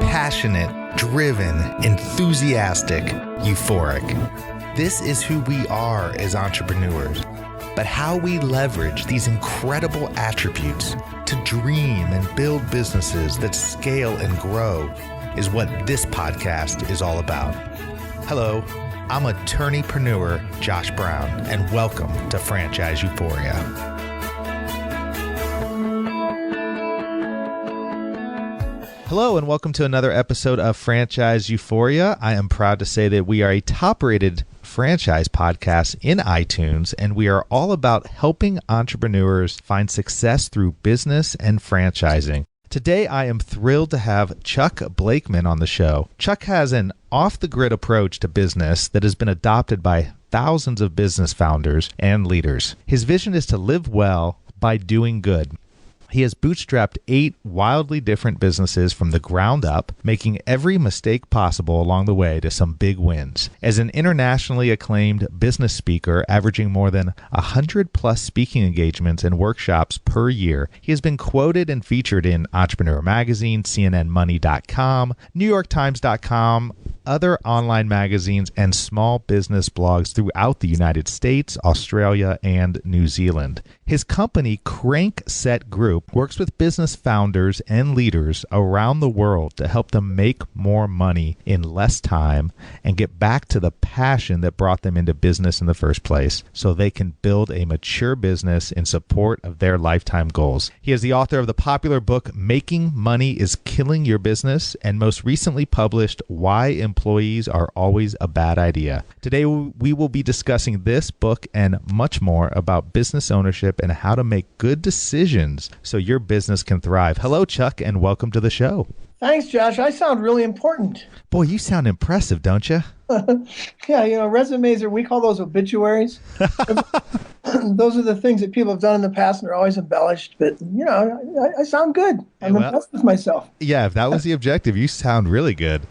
Passionate, driven, enthusiastic, euphoric. This is who we are as entrepreneurs. But how we leverage these incredible attributes to dream and build businesses that scale and grow is what this podcast is all about. Hello, I'm attorneypreneur Josh Brown, and welcome to Franchise Euphoria. Hello, and welcome to another episode of Franchise Euphoria. I am proud to say that we are a top-rated franchise podcast in iTunes, and we are all about helping entrepreneurs find success through business and franchising. Today, I am thrilled to have Chuck Blakeman on the show. Chuck has an off-the-grid approach to business that has been adopted by thousands of business founders and leaders. His vision is to live well by doing good. He has bootstrapped 8 wildly different businesses from the ground up, making every mistake possible along the way to some big wins. As an internationally acclaimed business speaker, averaging more than 100 plus speaking engagements and workshops per year, he has been quoted and featured in Entrepreneur Magazine, CNNMoney.com, NewYorkTimes.com, other online magazines, and small business blogs throughout the United States, Australia, and New Zealand. His company, Crankset Group, works with business founders and leaders around the world to help them make more money in less time and get back to the passion that brought them into business in the first place so they can build a mature business in support of their lifetime goals. He is the author of the popular book, Making Money is Killing Your Business, and most recently published Why Employees Are Always a Bad Idea. Today, we will be discussing this book and much more about business ownership and how to make good decisions so your business can thrive. Hello, Chuck, and welcome to the show. Thanks, Josh. I sound really important. Boy, you sound impressive, don't you? Yeah, resumes we call those obituaries. Those are the things that people have done in the past and they're always embellished. But, I sound good. I'm impressed with myself. Yeah, if that was the objective, you sound really good.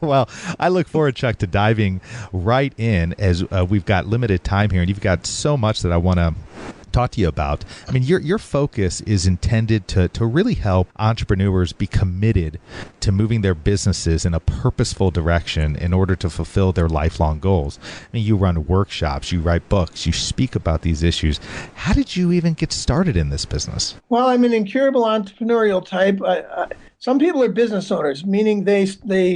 Well, I look forward, Chuck, to diving right in as we've got limited time here, and you've got so much that I want to talk to you about. I mean, your focus is intended to really help entrepreneurs be committed to moving their businesses in a purposeful direction in order to fulfill their lifelong goals. I mean, you run workshops, you write books, you speak about these issues. How did you even get started in this business? Well, I'm an incurable entrepreneurial type. Some people are business owners, meaning they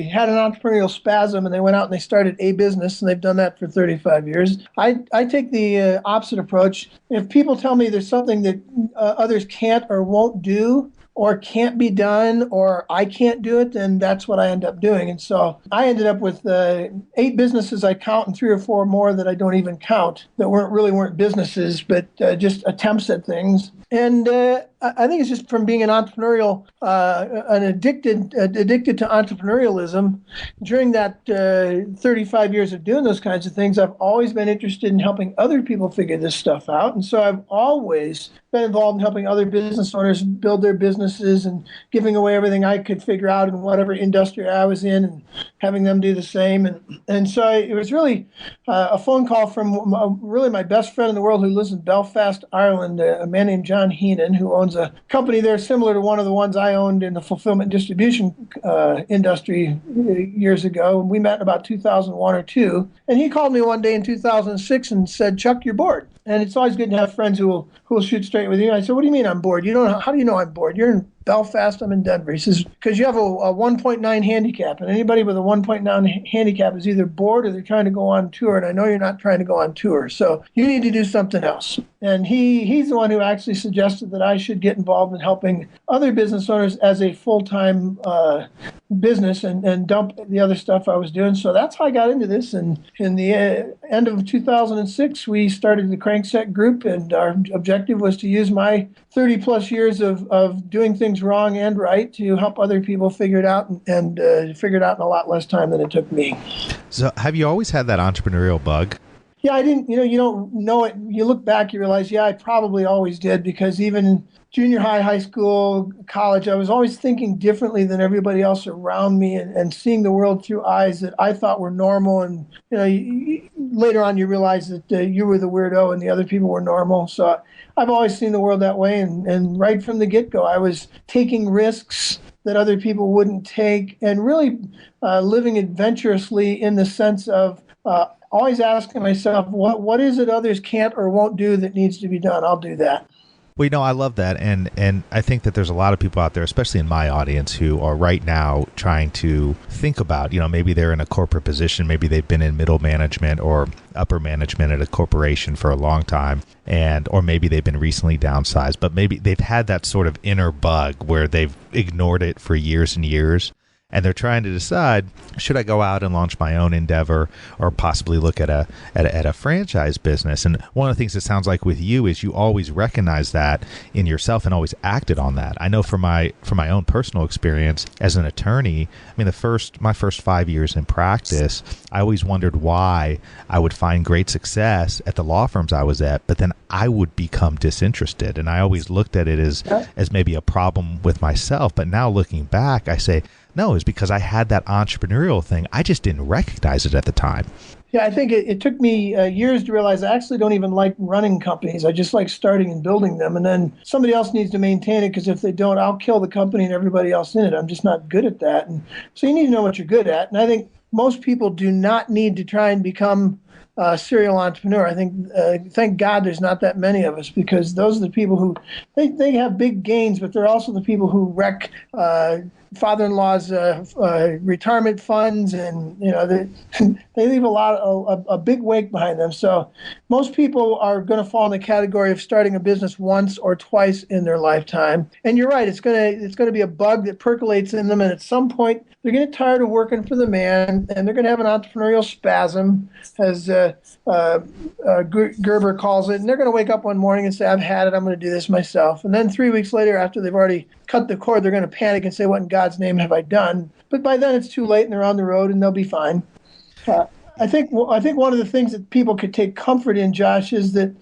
had an entrepreneurial spasm and they went out and they started a business, and they've done that for 35 years. I take the opposite approach. If people tell me there's something that others can't or won't do, or can't be done, or I can't do it, then that's what I end up doing. And so I ended up with 8 businesses I count and 3 or 4 more that I don't even count that weren't businesses, but just attempts at things. And I think it's just from being an entrepreneurial, addicted to entrepreneurialism. During that 35 years of doing those kinds of things, I've always been interested in helping other people figure this stuff out. And so I've always been involved in helping other business owners build their businesses and giving away everything I could figure out in whatever industry I was in and having them do the same. And so it was really a phone call from really my best friend in the world who lives in Belfast, Ireland, a man named John Heenan, who owns a company there similar to one of the ones I owned in the fulfillment distribution industry years ago. We met in about 2001 or 2. And he called me one day in 2006 and said, "Chuck, you're bored." And it's always good to have friends who will shoot straight with you. And I said, "What do you mean I'm bored? How do you know I'm bored? You're in Belfast, I'm in Denver." He says, "Because you have a 1.9 handicap, and anybody with a 1.9 handicap is either bored or they're trying to go on tour, and I know you're not trying to go on tour, so you need to do something else." And he's the one who actually suggested that I should get involved in helping other business owners as a full-time business and dump the other stuff I was doing. So that's how I got into this. And in the end of 2006, we started the Crankset Group, and our objective was to use my 30 plus years of doing things wrong and right to help other people figure it out, and figure it out in a lot less time than it took me. So have you always had that entrepreneurial bug? Yeah, I didn't, you don't know it. You look back, you realize, yeah, I probably always did, because even in junior high, high school, college, I was always thinking differently than everybody else around me, and seeing the world through eyes that I thought were normal. And, later on you realize that you were the weirdo and the other people were normal. So I've always seen the world that way. And right from the get-go, I was taking risks that other people wouldn't take, and really living adventurously in the sense of always asking myself, what is it others can't or won't do that needs to be done? I'll do that. Well, I love that. And I think that there's a lot of people out there, especially in my audience, who are right now trying to think about, maybe they're in a corporate position, maybe they've been in middle management or upper management at a corporation for a long time, or maybe they've been recently downsized, but maybe they've had that sort of inner bug where they've ignored it for years and years. And they're trying to decide, should I go out and launch my own endeavor, or possibly look at a franchise business? And one of the things that sounds like with you is you always recognize that in yourself and always acted on that. I know from my own personal experience as an attorney, I mean, my first 5 years in practice, I always wondered why I would find great success at the law firms I was at, but then I would become disinterested. And I always looked at it as maybe a problem with myself. But now looking back, I say, no, it's because I had that entrepreneurial thing. I just didn't recognize it at the time. Yeah, I think it took me years to realize I actually don't even like running companies. I just like starting and building them. And then somebody else needs to maintain it, because if they don't, I'll kill the company and everybody else in it. I'm just not good at that. And so you need to know what you're good at. And I think most people do not need to try and become a serial entrepreneur. I think, thank God there's not that many of us, because those are the people who, they have big gains, but they're also the people who wreck father-in-law's retirement funds, and they leave a big wake behind them. So most people are going to fall in the category of starting a business once or twice in their lifetime. And you're right, it's going to be a bug that percolates in them, and at some point they're going to get tired of working for the man, and they're going to have an entrepreneurial spasm, as Gerber calls it, and they're going to wake up one morning and say, I've had it, I'm going to do this myself. And then 3 weeks later, after they've already cut the cord, they're going to panic and say, what in God's name have I done? But by then it's too late, and they're on the road, and they'll be fine. I think one of the things that people could take comfort in, Josh, is that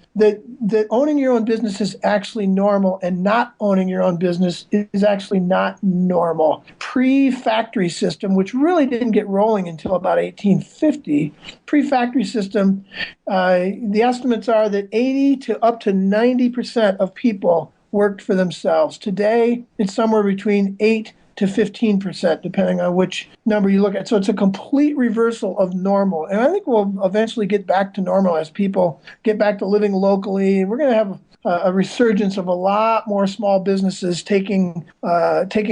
owning your own business is actually normal, and not owning your own business is actually not normal. Pre-factory system, which really didn't get rolling until about 1850, pre-factory system, the estimates are that 80 to up to 90% of people worked for themselves. Today, it's somewhere between 8 to 15%, depending on which number you look at. So it's a complete reversal of normal. And I think we'll eventually get back to normal as people get back to living locally. We're going to have a resurgence of a lot more small businesses taking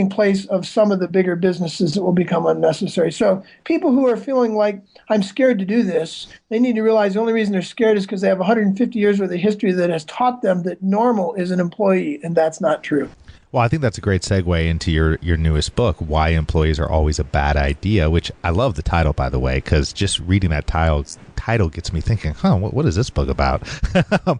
place of some of the bigger businesses that will become unnecessary. So people who are feeling like, I'm scared to do this, they need to realize the only reason they're scared is because they have 150 years worth of history that has taught them that normal is an employee, and that's not true. Well, I think that's a great segue into your newest book, Why Employees Are Always a Bad Idea, which I love the title, by the way, because just reading that title gets me thinking, what is this book about?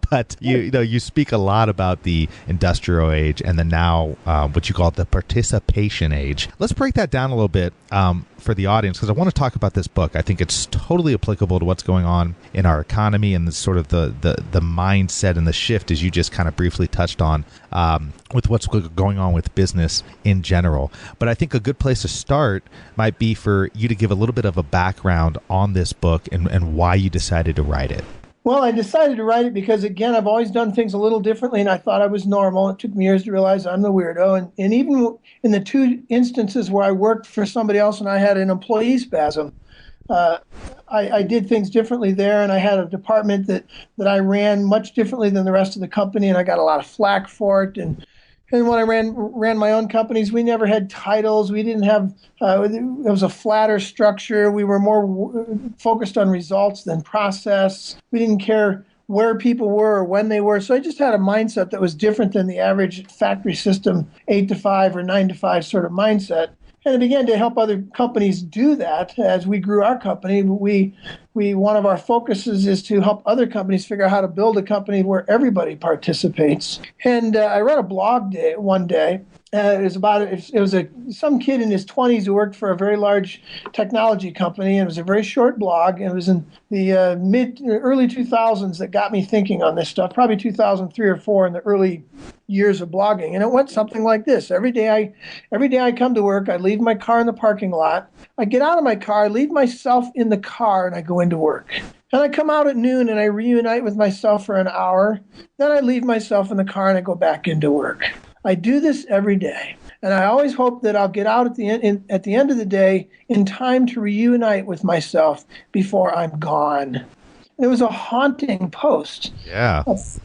But you speak a lot about the industrial age and the now what you call the participation age. Let's break that down a little bit for the audience, because I want to talk about this book. I think it's totally applicable to what's going on in our economy and the sort of the mindset and the shift, as you just kind of briefly touched on, with what's going on with business in general. But I think a good place to start might be for you to give a little bit of a background on this book and why you decided to write it. Well, I decided to write it because, again, I've always done things a little differently, and I thought I was normal. It took me years to realize I'm the weirdo. And even in the two instances where I worked for somebody else and I had an employee spasm, I did things differently there, and I had a department that I ran much differently than the rest of the company, and I got a lot of flack for it. And when I ran my own companies, we never had titles. We didn't have, it was a flatter structure. We were more focused on results than process. We didn't care where people were or when they were. So I just had a mindset that was different than the average factory system 8 to 5 or 9 to 5 sort of mindset. And I began to help other companies do that as we grew our company. We one of our focuses is to help other companies figure out how to build a company where everybody participates. And I read a blog one day. It was some kid in his 20s who worked for a very large technology company, and it was a very short blog. And it was in the early 2000s that got me thinking on this stuff, probably 2003 or 4 in the early years of blogging. And it went something like this. Every day I come to work, I leave my car in the parking lot. I get out of my car, I leave myself in the car, and I go into work. And I come out at noon and I reunite with myself for an hour. Then I leave myself in the car and I go back into work. I do this every day. And I always hope that I'll get out at the end of the day in time to reunite with myself before I'm gone. It was a haunting post. Yeah.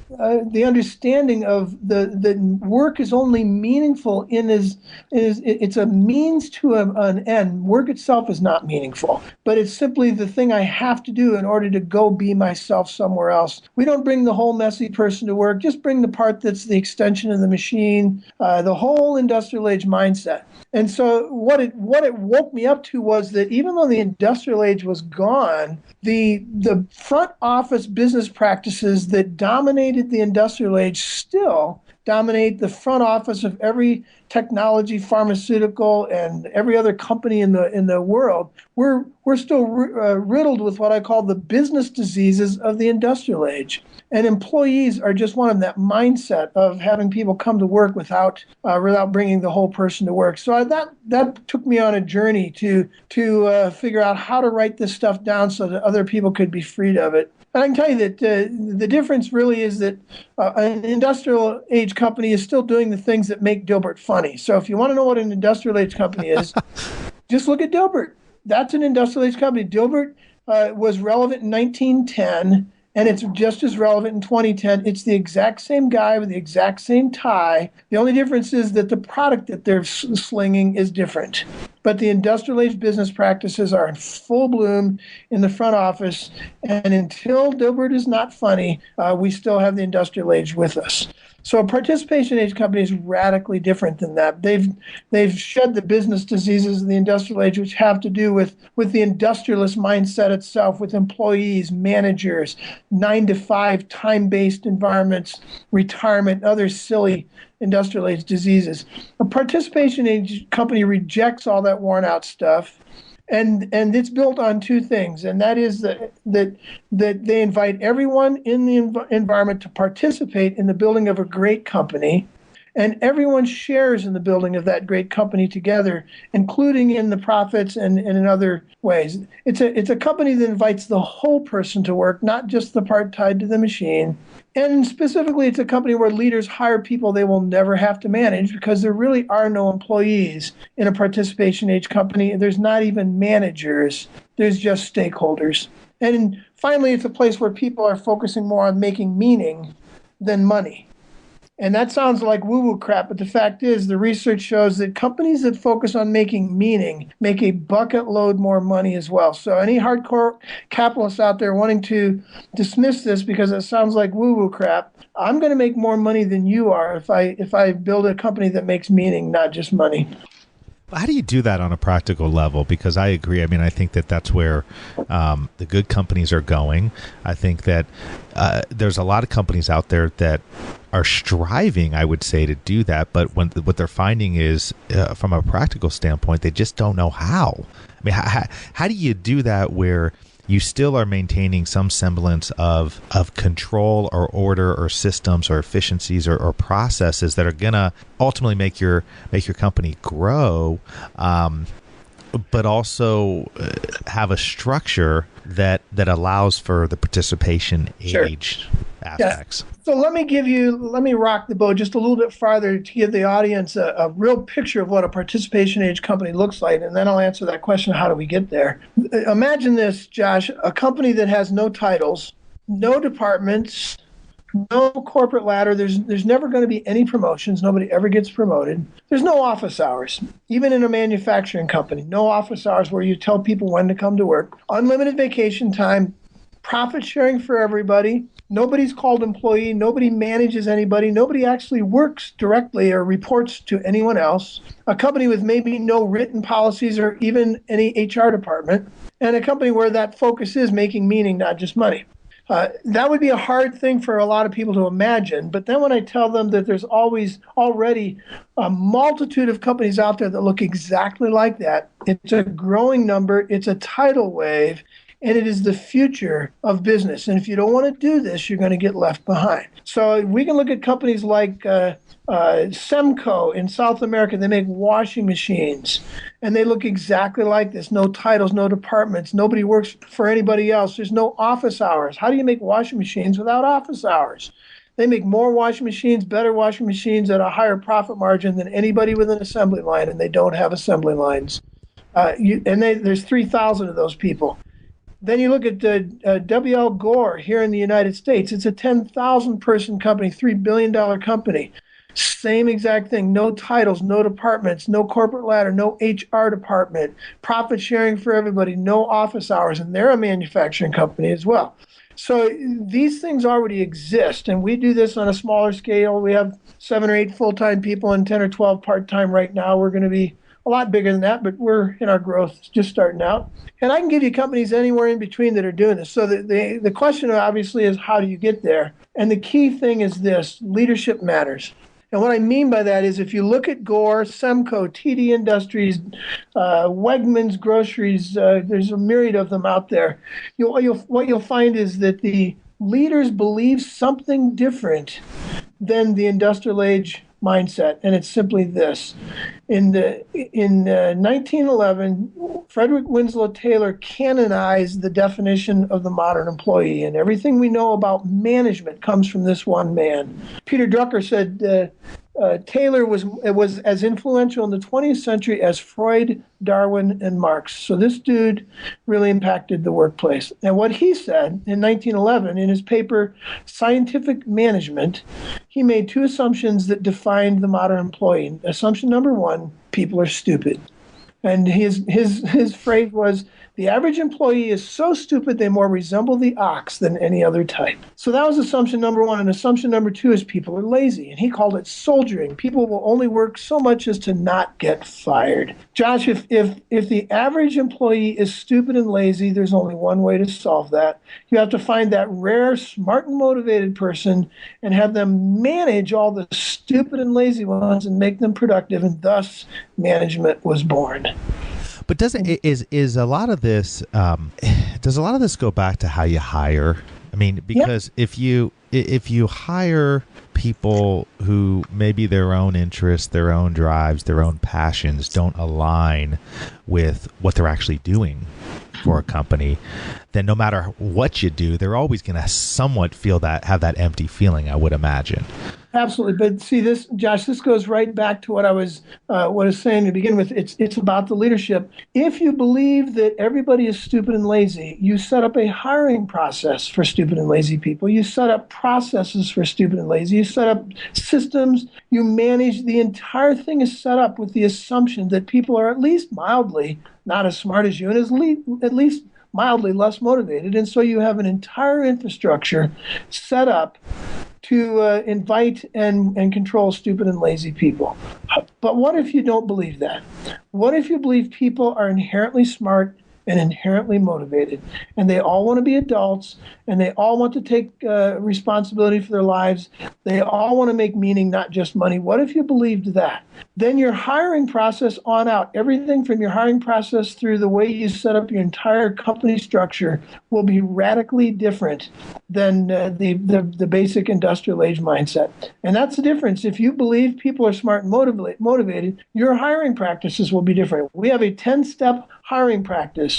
The understanding of the work is only meaningful it's a means to an end. Work itself is not meaningful, but it's simply the thing I have to do in order to go be myself somewhere else. We don't bring the whole messy person to work. Just bring the part that's the extension of the machine, the whole industrial age mindset. And so what it woke me up to was that even though the industrial age was gone, the front office business practices that dominated the industrial age still dominate the front office of every technology, pharmaceutical, and every other company in the world. We're still riddled with what I call the business diseases of the industrial age. And employees are just one of that mindset of having people come to work without bringing the whole person to work. So that took me on a journey to figure out how to write this stuff down so that other people could be freed of it. And I can tell you that the difference really is that an industrial age company is still doing the things that make Dilbert funny. So if you want to know what an industrial age company is, just look at Dilbert. That's an industrial age company. Dilbert was relevant in 1910. And it's just as relevant in 2010. It's the exact same guy with the exact same tie. The only difference is that the product that they're slinging is different. But the industrial age business practices are in full bloom in the front office. And until Dilbert is not funny, we still have the industrial age with us. So a participation age company is radically different than that. They've shed the business diseases of the industrial age, which have to do with the industrialist mindset itself, with employees, managers, 9-to-5 time-based environments, retirement, other silly industrial age diseases. A participation age company rejects all that worn out stuff. And it's built on two things, and that is that they invite everyone in the environment to participate in the building of a great company, and everyone shares in the building of that great company together, including in the profits and in other ways. It's a company that invites the whole person to work, not just the part tied to the machine. And specifically, it's a company where leaders hire people they will never have to manage, because there really are no employees in a participation age company. There's not even managers. There's just stakeholders. And finally, it's a place where people are focusing more on making meaning than money. And that sounds like woo-woo crap, but the fact is the research shows that companies that focus on making meaning make a bucket load more money as well. So any hardcore capitalists out there wanting to dismiss this because it sounds like woo-woo crap, I'm going to make more money than you are if I build a company that makes meaning, not just money. How do you do that on a practical level? Because I agree. I mean, I think that's where the good companies are going. I think that there's a lot of companies out there that are striving, I would say, to do that. But what they're finding is, from a practical standpoint, they just don't know how. I mean, how do you do that where you still are maintaining some semblance of control or order or systems or efficiencies or processes that are going to ultimately make your company grow, but also have a structure that allows for the participation age aspects. Yeah. So let me rock the boat just a little bit farther to give the audience a real picture of what a participation age company looks like, and then I'll answer that question, how do we get there? Imagine this, Josh, a company that has no titles, no departments, no corporate ladder. There's never going to be any promotions. Nobody ever gets promoted. There's no office hours. Even in a manufacturing company, no office hours where you tell people when to come to work. Unlimited vacation time, profit sharing for everybody. Nobody's called employee. Nobody manages anybody. Nobody actually works directly or reports to anyone else. A company with maybe no written policies or even any HR department. And a company where that focus is making meaning, not just money. That would be a hard thing for a lot of people to imagine. But then when I tell them that there's already a multitude of companies out there that look exactly like that, it's a growing number, it's a tidal wave, and it is the future of business. And if you don't want to do this, you're going to get left behind. So we can look at companies like Semco in South America. They make washing machines, and they look exactly like this. No titles, no departments. Nobody works for anybody else. There's no office hours. How do you make washing machines without office hours? They make more washing machines, better washing machines at a higher profit margin than anybody with an assembly line, and they don't have assembly lines. There's 3,000 of those people. Then you look at W.L. Gore here in the United States. It's a 10,000 person company, $3 billion company. Same exact thing. No titles, no departments, no corporate ladder, no HR department, profit sharing for everybody, no office hours. And they're a manufacturing company as well. So these things already exist. And we do this on a smaller scale. We have 7 or 8 full-time people and 10 or 12 part-time right now. We're going to be a lot bigger than that, but we're in our growth just starting out. And I can give you companies anywhere in between that are doing this. So the question obviously is, how do you get there? And the key thing is this: leadership matters. And what I mean by that is, if you look at Gore, Semco, TD Industries, Wegmans Groceries, there's a myriad of them out there. What you'll find is that the leaders believe something different than the industrial age mindset, and it's simply this. In 1911, Frederick Winslow Taylor canonized the definition of the modern employee, and everything we know about management comes from this one man. Peter Drucker said Taylor was as influential in the 20th century as Freud, Darwin, and Marx. So this dude really impacted the workplace. And what he said in 1911 in his paper, Scientific Management, he made 2 assumptions that defined the modern employee. Assumption number 1, people are stupid. And his phrase was, the average employee is so stupid they more resemble the ox than any other type. So that was assumption number 1. And assumption number 2 is people are lazy. And he called it soldiering. People will only work so much as to not get fired. Josh, if the average employee is stupid and lazy, there's only one way to solve that. You have to find that rare, smart and motivated person and have them manage all the stupid and lazy ones and make them productive. And thus, management was born. But is a lot of this does a lot of this go back to how you hire? I mean, because if you hire people who maybe their own interests, their own drives, their own passions don't align with what they're actually doing for a company, then no matter what you do, they're always going to somewhat have that empty feeling, I would imagine. Absolutely. But see, this, Josh, this goes right back to what I was saying to begin with. It's about the leadership. If you believe that everybody is stupid and lazy, you set up a hiring process for stupid and lazy people. You set up processes for stupid and lazy. You set up systems. You manage. The entire thing is set up with the assumption that people are at least mildly not as smart as you and at least mildly less motivated. And so you have an entire infrastructure set up to invite and control stupid and lazy people. But what if you don't believe that? What if you believe people are inherently smart and inherently motivated, and they all want to be adults, and they all want to take responsibility for their lives? They all want to make meaning, not just money. What if you believed that? Then your hiring process on out, everything from your hiring process through the way you set up your entire company structure, will be radically different than the basic industrial age mindset. And that's the difference. If you believe people are smart and motivated, your hiring practices will be different. We have a 10-step hiring practice.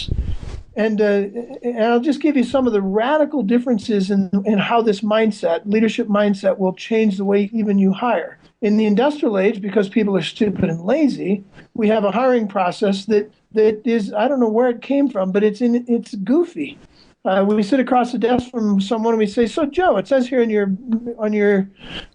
And I'll just give you some of the radical differences in how this leadership mindset, will change the way even you hire. In the industrial age, because people are stupid and lazy, we have a hiring process that is, I don't know where it came from, but it's goofy. We sit across the desk from someone and we say, "So Joe, it says here on your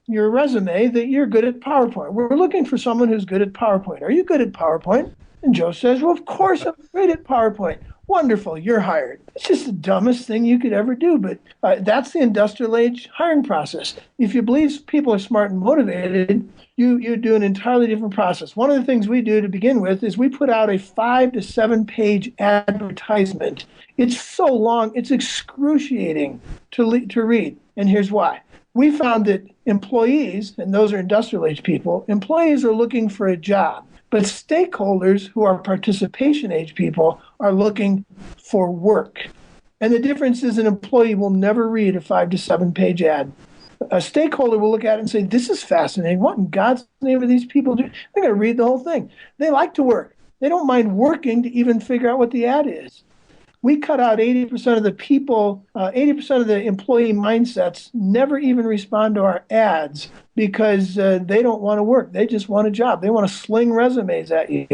resume that you're good at PowerPoint. We're looking for someone who's good at PowerPoint. Are you good at PowerPoint?" And Joe says, "Well, of course I'm great at PowerPoint." Wonderful, you're hired. It's just the dumbest thing you could ever do, but that's the industrial age hiring process. If you believe people are smart and motivated, you do an entirely different process. One of the things we do to begin with is we put out a 5 to 7 page advertisement. It's so long, it's excruciating to read, and here's why. We found that employees, and those are industrial age people, employees are looking for a job. But stakeholders, who are participation age people, are looking for work. And the difference is an employee will never read a 5 to 7 page ad. A stakeholder will look at it and say, this is fascinating. What in God's name are these people doing? They're going to read the whole thing. They like to work. They don't mind working to even figure out what the ad is. We cut out 80% of the people, 80% of the employee mindsets never even respond to our ads because they don't want to work. They just want a job. They want to sling resumes at you.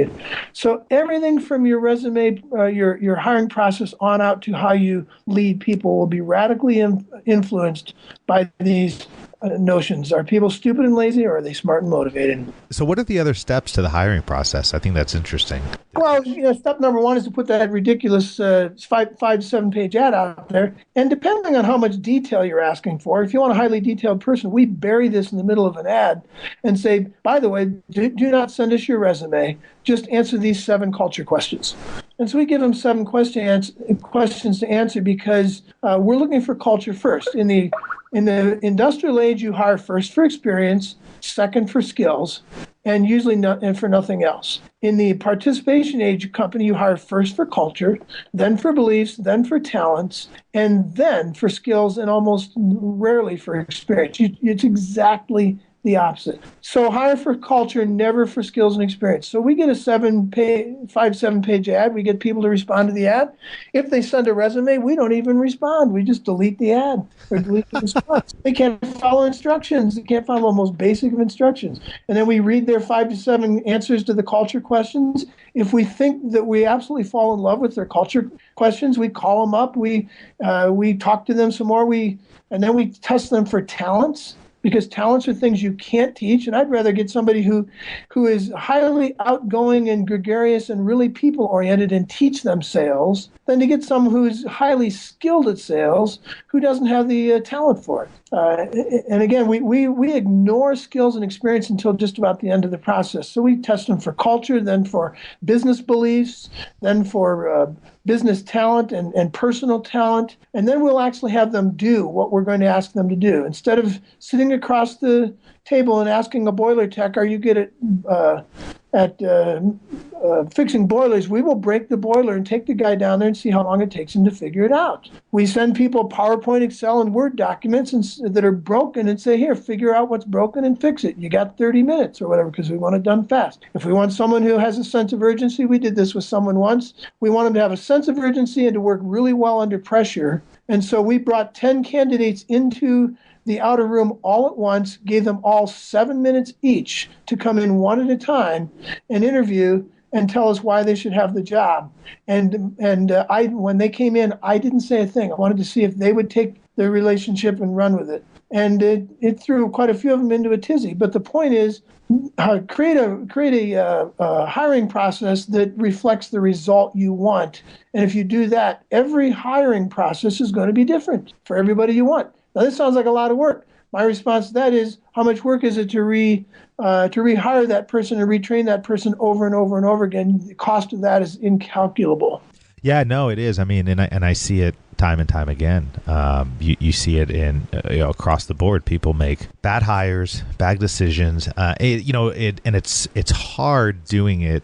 So everything from your resume, your hiring process on out to how you lead people will be radically influenced by these notions. Are people stupid and lazy, or are they smart and motivated? So what are the other steps to the hiring process? I think that's interesting. Well, step number one is to put that ridiculous 5 to 7 page ad out there. And depending on how much detail you're asking for, if you want a highly detailed person, we bury this in the middle of an ad and say, by the way, do not send us your resume. Just answer these 7 culture questions. And so we give them 7 questions to answer because we're looking for culture first. In the industrial age, you hire first for experience, second for skills, and usually for nothing else. In the participation age company, you hire first for culture, then for beliefs, then for talents, and then for skills, and almost rarely for experience. It's exactly the opposite. So hire for culture, never for skills and experience. So we get a 7 page ad. We get people to respond to the ad. If they send a resume, we don't even respond. We just delete the ad or delete the response. They can't follow instructions. They can't follow the most basic of instructions. And then we read their 5 to 7 answers to the culture questions. If we think that we absolutely fall in love with their culture questions, we call them up. We talk to them some more. And then we test them for talents. Because talents are things you can't teach, and I'd rather get somebody who is highly outgoing and gregarious and really people-oriented and teach them sales than to get someone who's highly skilled at sales who doesn't have the talent for it. And again, we ignore skills and experience until just about the end of the process. So we test them for culture, then for business beliefs, then for business talent and personal talent, and then we'll actually have them do what we're going to ask them to do. Instead of sitting across the table and asking a boiler tech, are you good at fixing boilers, we will break the boiler and take the guy down there and see how long it takes him to figure it out. We send people PowerPoint, Excel, and Word documents that are broken and say, here, figure out what's broken and fix it. You got 30 minutes or whatever because we want it done fast. If we want someone who has a sense of urgency, we did this with someone once. We want them to have a sense of urgency and to work really well under pressure. And so we brought 10 candidates into the outer room all at once, gave them all 7 minutes each to come in one at a time and interview and tell us why they should have the job. And when they came in, I didn't say a thing. I wanted to see if they would take their relationship and run with it. And it threw quite a few of them into a tizzy. But the point is, create a hiring process that reflects the result you want. And if you do that, every hiring process is going to be different for everybody you want. Now, this sounds like a lot of work. My response to that is, how much work is it to rehire that person and retrain that person over and over and over again? The cost of that is incalculable. Yeah, no, it is. I mean, and I see it time and time again. You see it in across the board. People make bad hires, bad decisions. And it's hard doing it.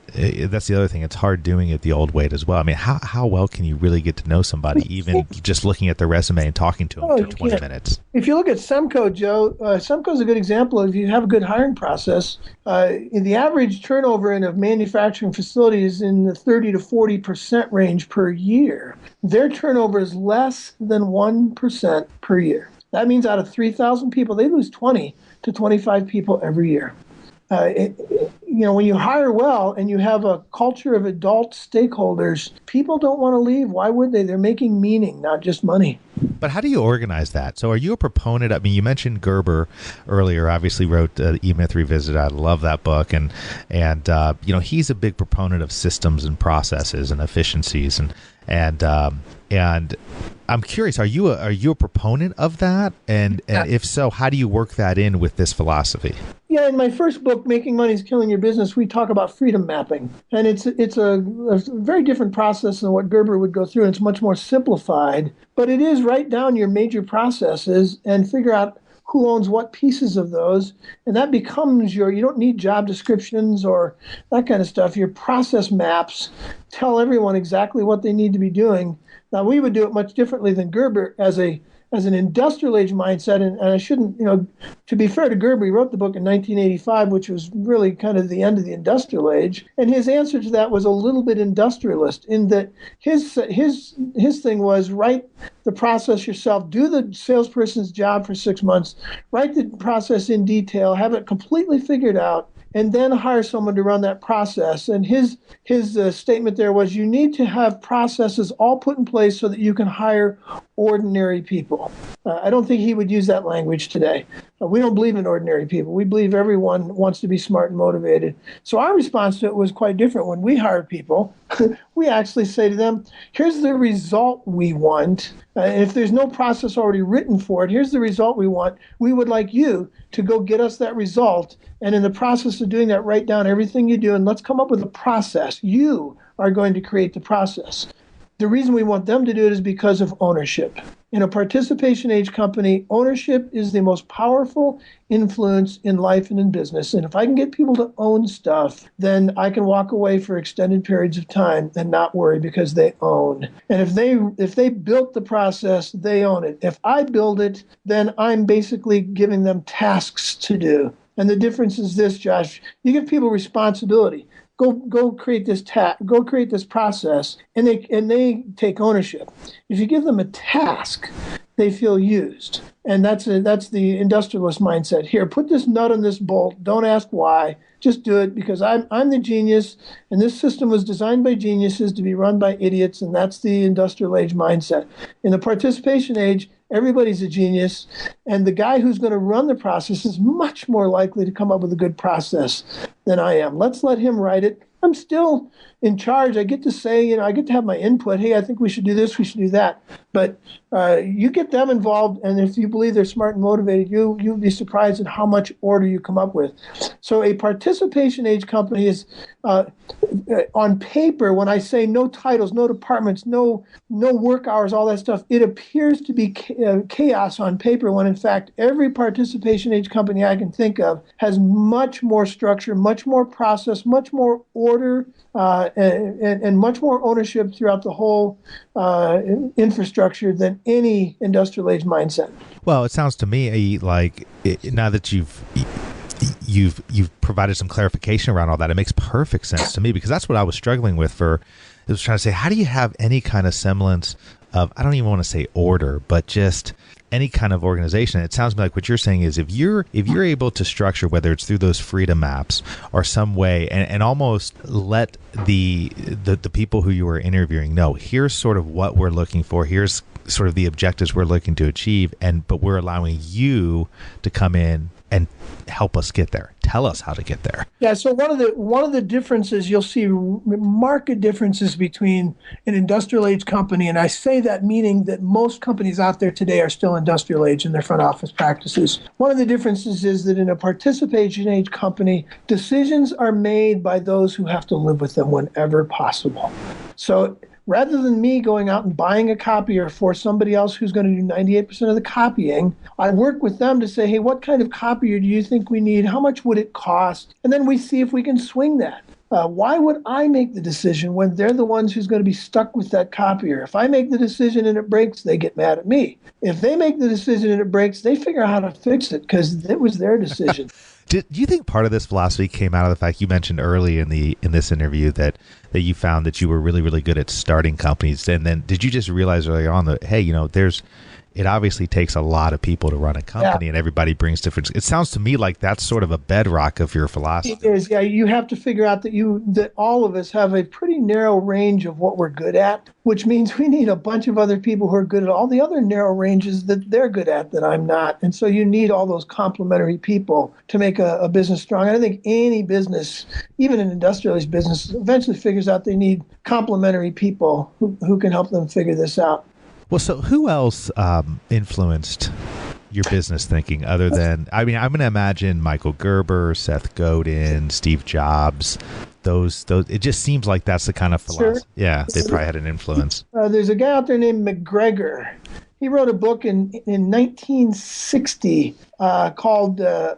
That's the other thing. It's hard doing it the old way as well. I mean, how well can you really get to know somebody, even just looking at their resume and talking to them for 20 minutes? If you look at Semco, Joe, Semco is a good example. If you have a good hiring process, the average turnover in a manufacturing facility is in the 30 to 40% range per year. Their turnover is less than 1% per year. That means out of 3,000 people, they lose 20 to 25 people every year. When you hire well and you have a culture of adult stakeholders, people don't want to leave. Why would they? They're making meaning, not just money. But how do you organize that? So are you a proponent? I mean, you mentioned Gerber earlier, obviously wrote E-Myth Revisited. I love that book. And he's a big proponent of systems and processes and efficiencies. And I'm curious, are you a proponent of that? And if so, how do you work that in with this philosophy? Yeah, in my first book, Making Money is Killing Your Business, we talk about freedom mapping. And it's a very different process than what Gerber would go through, and it's much more simplified. But it is write down your major processes and figure out who owns what pieces of those. And that becomes you don't need job descriptions or that kind of stuff. Your process maps tell everyone exactly what they need to be doing. Now, we would do it much differently than Gerber as an industrial age mindset, and I shouldn't, to be fair to Gerber, he wrote the book in 1985, which was really kind of the end of the industrial age, and his answer to that was a little bit industrialist in that his thing was write the process yourself, do the salesperson's job for 6 months, write the process in detail, have it completely figured out, and then hire someone to run that process. And his statement there was, you need to have processes all put in place so that you can hire ordinary people. I don't think he would use that language today. We don't believe in ordinary people. We believe everyone wants to be smart and motivated. So our response to it was quite different. When we hire people, we actually say to them, here's the result we want. If there's no process already written for it, here's the result we want. We would like you to go get us that result. And in the process of doing that, write down everything you do and let's come up with a process. You are going to create the process. The reason we want them to do it is because of ownership. In a participation age company, ownership is the most powerful influence in life and in business. And if I can get people to own stuff, then I can walk away for extended periods of time and not worry because they own. And if they built the process, they own it. If I build it, then I'm basically giving them tasks to do. And the difference is this, Josh, you give people responsibility. Go create this go create this process, and they take ownership. If you give them a task, they feel used, and that's the industrialist mindset. Here, put this nut on this bolt. Don't ask why. Just do it because I'm the genius, and this system was designed by geniuses to be run by idiots, and that's the industrial age mindset. In the participation age, everybody's a genius, and the guy who's going to run the process is much more likely to come up with a good process than I am. Let's let him write it. I'm still in charge. I get to say, I get to have my input. Hey, I think we should do this, we should do that. But you get them involved, and if you believe they're smart and motivated, you'll be surprised at how much order you come up with. So a participation age company is, on paper, when I say no titles, no departments, no work hours, all that stuff, it appears to be chaos on paper, when in fact every participation age company I can think of has much more structure, much more process, much more order, and much more ownership throughout the whole infrastructure than any industrial age mindset. Well, it sounds to me like now that you've provided some clarification around all that, it makes perfect sense to me, because that's what I was struggling with. I was trying to say, how do you have any kind of semblance of, I don't even want to say order, but just any kind of organization? It sounds to me like what you're saying is if you're able to structure, whether it's through those freedom maps or some way, and almost let the people who you are interviewing know, here's sort of what we're looking for, here's sort of the objectives we're looking to achieve, but we're allowing you to come in and help us get there. Tell us how to get there. Yeah, so one of the differences, you'll see marked differences between an industrial age company, and I say that meaning that most companies out there today are still industrial age in their front office practices. One of the differences is that in a participation age company, decisions are made by those who have to live with them whenever possible. So rather than me going out and buying a copier for somebody else who's going to do 98% of the copying, I work with them to say, hey, what kind of copier do you think we need? How much would it cost? And then we see if we can swing that. Why would I make the decision when they're the ones who's going to be stuck with that copier? If I make the decision and it breaks, they get mad at me. If they make the decision and it breaks, they figure out how to fix it because it was their decision. Do you think part of this philosophy came out of the fact you mentioned early in this interview that you found that you were really, really good at starting companies? And then did you just realize early on that, hey, it obviously takes a lot of people to run a company, and everybody brings different. It sounds to me like that's sort of a bedrock of your philosophy. It is, yeah. You have to figure out that all of us have a pretty narrow range of what we're good at, which means we need a bunch of other people who are good at all the other narrow ranges that they're good at that I'm not. And so you need all those complementary people to make a business strong. And I think any business, even an industrialist business, eventually figures out they need complementary people who can help them figure this out. Well, so who else influenced your business thinking other than, I mean, I'm going to imagine Michael Gerber, Seth Godin, Steve Jobs, those, it just seems like that's the kind of philosophy. Sure. Yeah, they probably had an influence. There's a guy out there named McGregor. He wrote a book in 1960 called The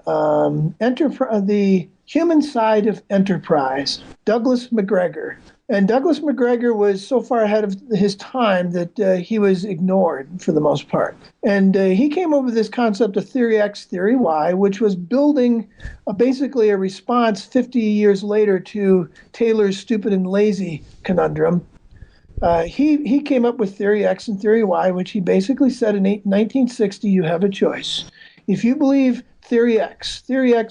Human Side of Enterprise, Douglas McGregor. And Douglas McGregor was so far ahead of his time that he was ignored for the most part. And he came up with this concept of theory X, theory Y, which was building basically a response 50 years later to Taylor's stupid and lazy conundrum. He came up with theory X and theory Y, which he basically said in 1960, you have a choice. If you believe theory X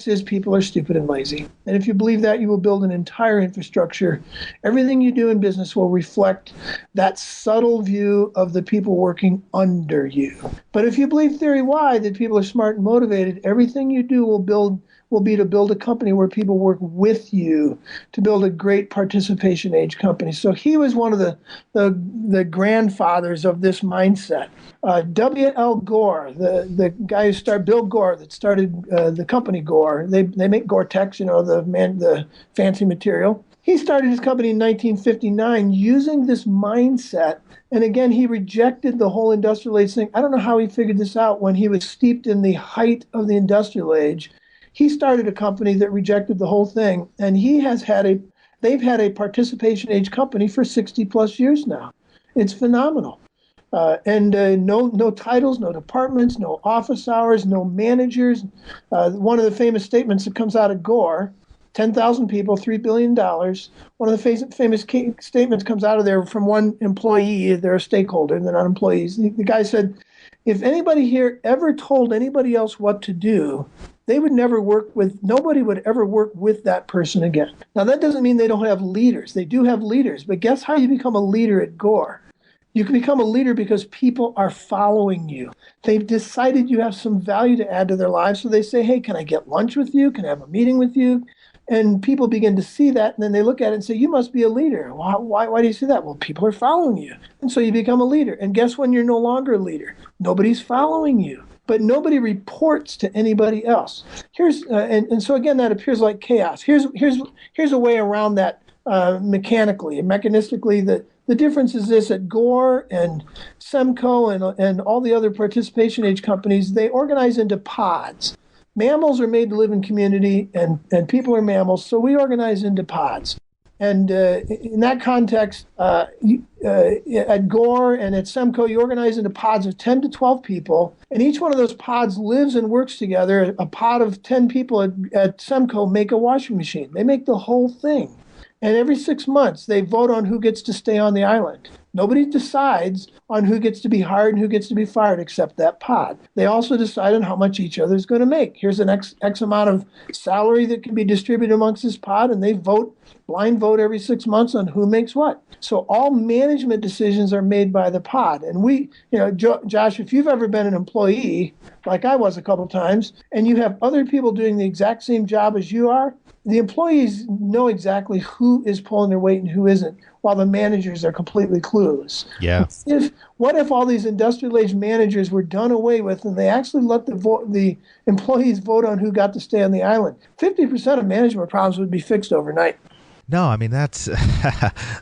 is people are stupid and lazy. And if you believe that, you will build an entire infrastructure. Everything you do in business will reflect that subtle view of the people working under you. But if you believe theory Y, that people are smart and motivated, everything you do will be to build a company where people work with you to build a great participation age company. So he was one of the grandfathers of this mindset. W.L. Gore, the guy who started, Bill Gore, that started the company Gore. They make Gore-Tex, the fancy material. He started his company in 1959 using this mindset. And again, he rejected the whole industrial age thing. I don't know how he figured this out when he was steeped in the height of the industrial age. He started a company that rejected the whole thing, and they've had a participation age company for 60 plus years now. It's phenomenal. And no titles, no departments, no office hours, no managers. One of the famous statements that comes out of Gore, 10,000 people, $3 billion. One of the famous statements comes out of there from one employee. They're a stakeholder, they're not employees. The guy said, if anybody here ever told anybody else what to do, nobody would ever work with that person again. Now, that doesn't mean they don't have leaders. They do have leaders, but guess how you become a leader at Gore? You can become a leader because people are following you. They've decided you have some value to add to their lives, so they say, hey, can I get lunch with you? Can I have a meeting with you? And people begin to see that, and then they look at it and say, you must be a leader. Why do you say that? Well, people are following you. And so you become a leader. And guess when you're no longer a leader? Nobody's following you. But nobody reports to anybody else. And so again, that appears like chaos. Here's a way around that mechanically and mechanistically. The difference is this: at Gore and Semco and all the other participation age companies, they organize into pods. Mammals are made to live in community, and people are mammals, so we organize into pods. And in that context, at Gore and at Semco, you organize into pods of 10 to 12 people, and each one of those pods lives and works together. A pod of 10 people at Semco make a washing machine. They make the whole thing. And every 6 months, they vote on who gets to stay on the island. Nobody decides on who gets to be hired and who gets to be fired except that pod. They also decide on how much each other is going to make. Here's an X amount of salary that can be distributed amongst this pod, and they blind vote every 6 months on who makes what. So all management decisions are made by the pod. And Josh, if you've ever been an employee, like I was a couple of times, and you have other people doing the exact same job as you are, the employees know exactly who is pulling their weight and who isn't, while the managers are completely clueless. Yeah. What if all these industrial age managers were done away with and they actually let the employees vote on who got to stay on the island? 50% of management problems would be fixed overnight. No, I mean, that's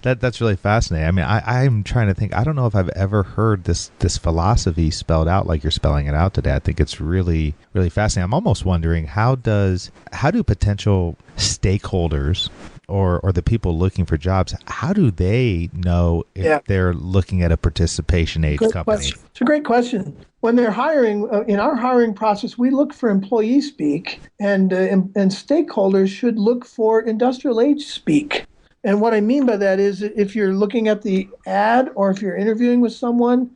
that's really fascinating. I mean, I'm trying to think. I don't know if I've ever heard this philosophy spelled out like you're spelling it out today. I think it's really, really fascinating. I'm almost wondering how do potential stakeholders or the people looking for jobs, how do they know if they're looking at a participation age company? Question. It's a great question. When they're hiring, in our hiring process, we look for employee speak, and stakeholders should look for industrial age speak. And what I mean by that is if you're looking at the ad or if you're interviewing with someone,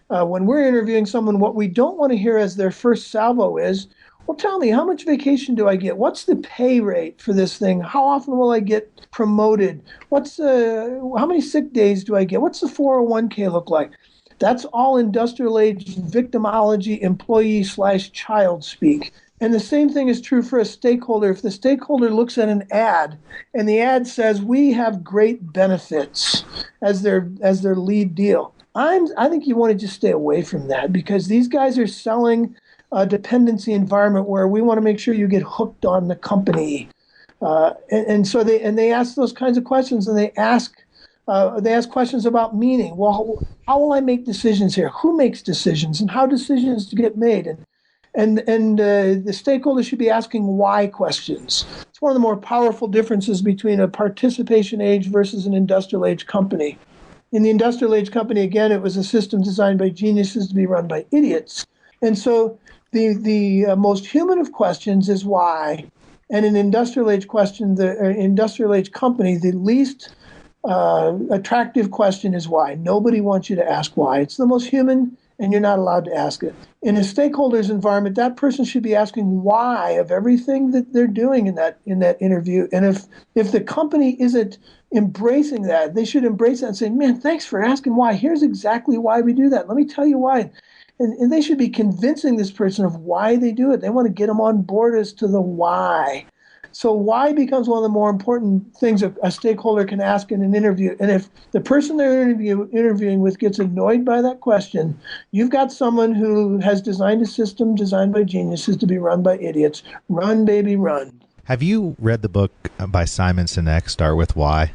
When we're interviewing someone, what we don't want to hear as their first salvo is, well, tell me, how much vacation do I get? What's the pay rate for this thing? How often will I get promoted? How many sick days do I get? What's the 401k look like? That's all industrial age victimology, employee/child speak. And the same thing is true for a stakeholder. If the stakeholder looks at an ad and the ad says, we have great benefits as their lead deal, I think you want to just stay away from that, because these guys are selling a dependency environment where we want to make sure you get hooked on the company. So they ask those kinds of questions, and they ask questions about meaning. Well, how will I make decisions here? Who makes decisions, and how decisions get made? And the stakeholders should be asking why questions. It's one of the more powerful differences between a participation age versus an industrial age company. In the industrial age company, again, it was a system designed by geniuses to be run by idiots. And so the most human of questions is why. And in industrial age industrial age company, the least attractive question is why. Nobody wants you to ask why. It's the most human, and you're not allowed to ask it. In a stakeholders environment, that person should be asking why of everything that they're doing in that interview. And if the company isn't embracing that, they should embrace that and say, man, thanks for asking why. Here's exactly why we do that. Let me tell you why. And they should be convincing this person of why they do it. They want to get them on board as to the why. So why becomes one of the more important things a stakeholder can ask in an interview. And if the person they're interviewing with gets annoyed by that question, you've got someone who has designed a system designed by geniuses to be run by idiots. Run, baby, run. Have you read the book by Simon Sinek, Start With Why?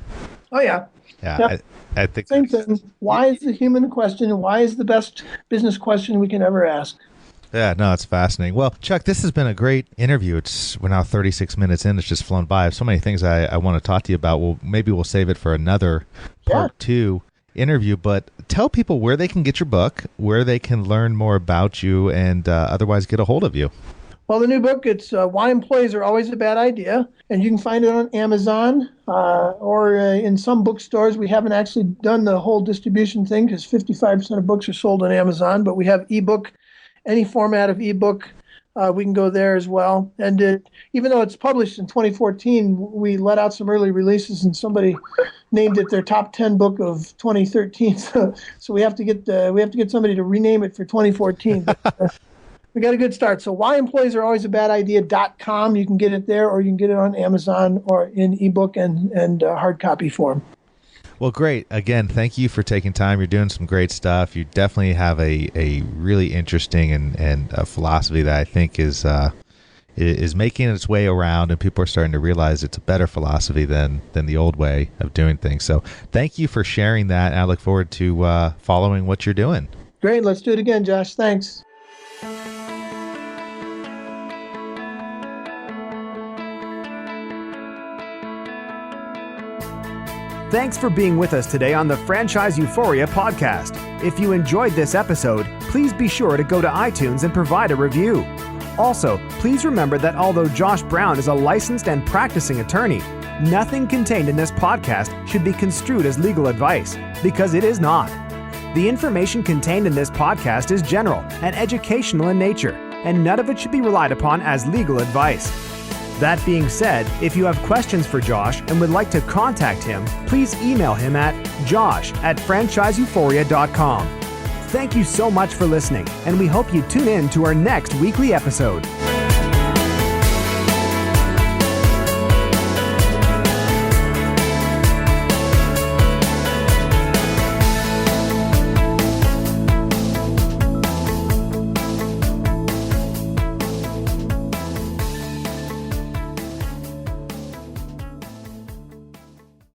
Oh, yeah. Yeah. I think same thing. Why is the human question, and why is the best business question we can ever ask? Yeah, no, it's fascinating. Well, Chuck, this has been a great interview. We're now 36 minutes in. It's just flown by. I have so many things I want to talk to you about. Well, maybe we'll save it for another part 2 interview. But tell people where they can get your book, where they can learn more about you, and otherwise get a hold of you. Well, the new book, it's Why Employees Are Always a Bad Idea, and you can find it on Amazon or in some bookstores. We haven't actually done the whole distribution thing because 55% of books are sold on Amazon, but we have ebook. Any format of ebook, we can go there as well. And even though it's published in 2014, we let out some early releases, and somebody named it their top 10 book of 2013. So we have to get somebody to rename it for 2014. But, we got a good start. So whyemployeesarealwaysabatidea.com. You can get it there, or you can get it on Amazon or in ebook and hard copy form. Well, great. Again, thank you for taking time. You're doing some great stuff. You definitely have a really interesting and a philosophy that I think is making its way around, and people are starting to realize it's a better philosophy than the old way of doing things. So thank you for sharing that. I look forward to following what you're doing. Great. Let's do it again, Josh. Thanks. Thanks for being with us today on the Franchise Euphoria podcast. If you enjoyed this episode, please be sure to go to iTunes and provide a review. Also, please remember that although Josh Brown is a licensed and practicing attorney, nothing contained in this podcast should be construed as legal advice, because it is not. The information contained in this podcast is general and educational in nature, and none of it should be relied upon as legal advice. That being said, if you have questions for Josh and would like to contact him, please email him at josh@franchiseeuphoria.com. Thank you so much for listening, and we hope you tune in to our next weekly episode.